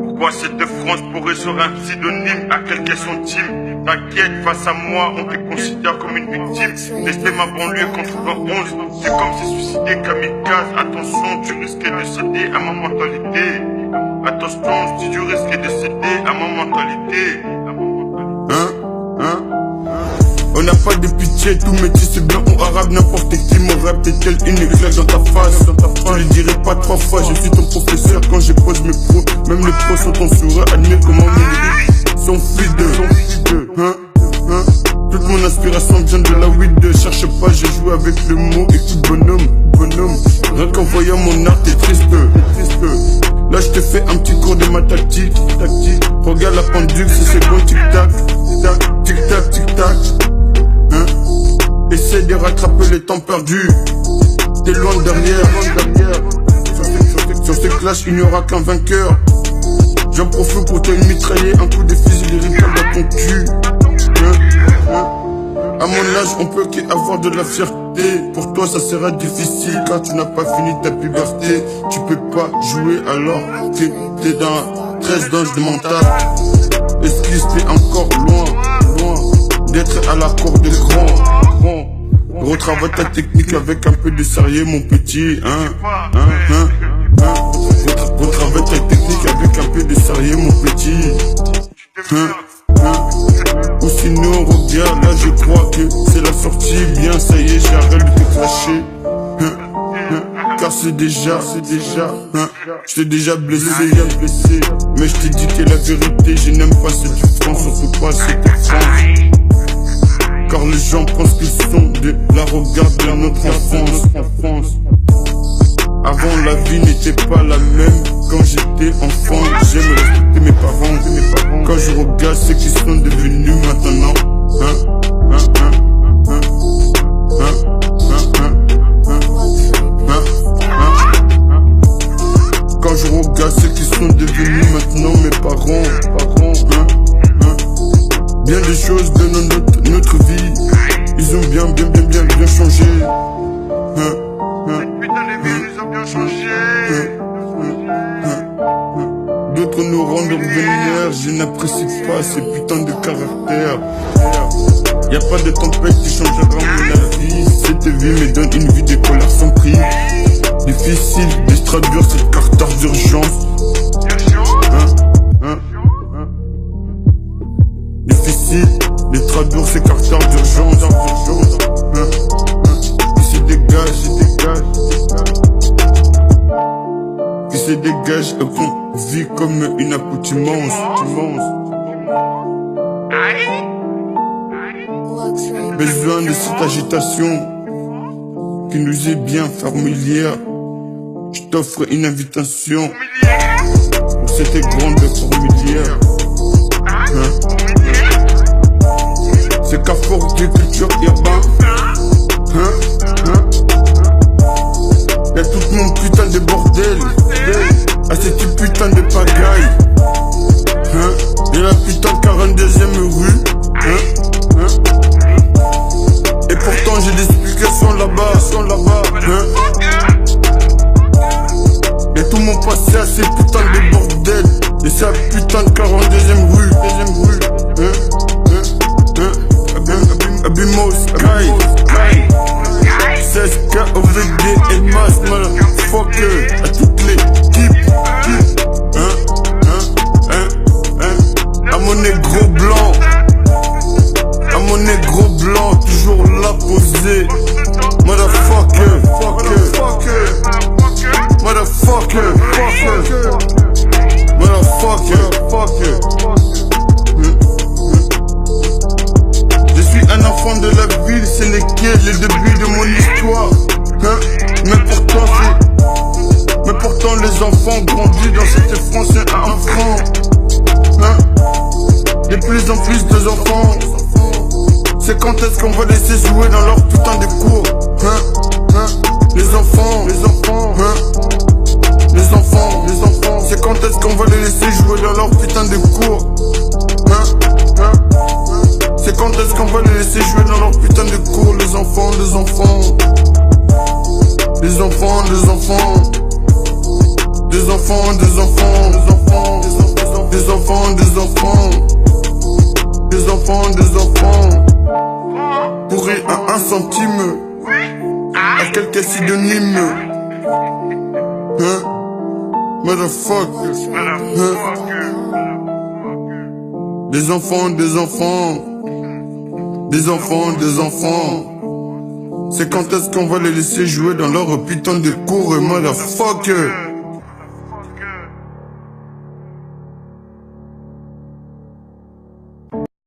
Pourquoi cette France pourrait ser un pseudonyme à quelqu'un centime? T'inquiète, face à moi, on te considère comme une victime. Tester ma banlieue 91, c'est comme si suicider kamikaze. Attention, tu risques de céder à ma mentalité. Attention, si tu risques de céder à ma mentalité. On n'a pas de pitié, tout métis c'est blanc ou arabe, n'importe qui m'aurait peut-être une claque dans ta face. Je le dirai pas 3 fois, je suis ton professeur quand je pose mes pros. Même les pros sont ton sourire, admire comment mes lyrics sont fidèles. Toute mon inspiration vient de la weed. Cherche pas, j'ai joué avec le mot. Écoute bonhomme, rien qu'en voyant mon art t'es triste. Là je te fais un petit cours de ma tactique. Regarde la pendule, c'est bon, tic-tac, tic-tac, tic-tac. Essaie de rattraper le temps perdu. T'es loin derrière. Sur ce clash, il n'y aura qu'un vainqueur. J'en profite pour te mitrailler un coup de fusil lyrical dans ton cul. À mon âge, on peut qu'avoir de la fierté. Pour toi, ça sera difficile car tu n'as pas fini ta puberté. Tu peux pas jouer alors que t'es dans 13 doses de mental. Esquisse, t'es encore loin d'être à la cour des grands. Retravaille ta technique avec un peu de sérieux, mon petit. Retravaille ta technique avec un peu de sérieux, mon petit. Ou sinon, regarde, là je crois que c'est la sortie. Bien, ça y est, j'arrête de te clasher. Car c'est déjà, je t'ai déjà blessé. Mais je t'ai dit que la vérité, je n'aime pas cette France, surtout pas cette France. Car les gens pensent qu'ils sont de la regarde de notre enfance. Avant la vie n'était pas la même. Quand j'étais enfant, j'aime respecter mes parents. Quand je regarde ceux qui sont devenus maintenant, quand je regarde ceux qui sont devenus maintenant mes parents, bien des choses de notre vie, ils ont bien changé. Ils ont bien changé. D'autres nous rendent ordinaires, je n'apprécie pas ces putains de caractères. Y'a pas de tempête qui changera mon avis. Cette vie me donne une vie de colère sans prix. Difficile de traduire cette carte d'urgence. Difficile de traduire ces cartes d'urgence. Qui se dégage, qui se dégage et qu'on vit comme une accoutumance. Besoin de cette agitation qui nous est bien familière. Je t'offre une invitation pour cette grande fourmilière. C'est Carrefour de culture urbain. Y'a tout mon putain de bordel. À cette putain de pagaille. Y'a la putain de 42e rue. Et pourtant j'ai des explications là-bas. Y'a tout mon passé à ces putains de bordel. Et sa putain de 42e rue. Abimos, Kai 16K, OVD et Mas, motherfucker. À toute l'équipe. À mon négro blanc. À mon négro blanc, toujours là posé. Motherfucker. Je suis un enfant de la ville, ce n'est que le début de mon histoire. Mais pourtant les enfants grandissent dans cette France à un franc. De plus en plus de enfants. C'est quand est-ce qu'on va laisser jouer dans leur putain de cours? Les enfants. C'est quand est-ce qu'on va les laisser jouer dans leur putain de cours? C'est quand est-ce qu'on va les laisser jouer dans leur putain de cours? Les enfants. Des enfants. Des enfants, des enfants. Des enfants, des enfants. Pour rire à 1 centime. À quelques synonymes. Hein? Motherfucker. Hein? Des enfants, des enfants. Des enfants, des enfants. C'est quand est-ce qu'on va les laisser jouer dans leur putain de cours, motherfucker.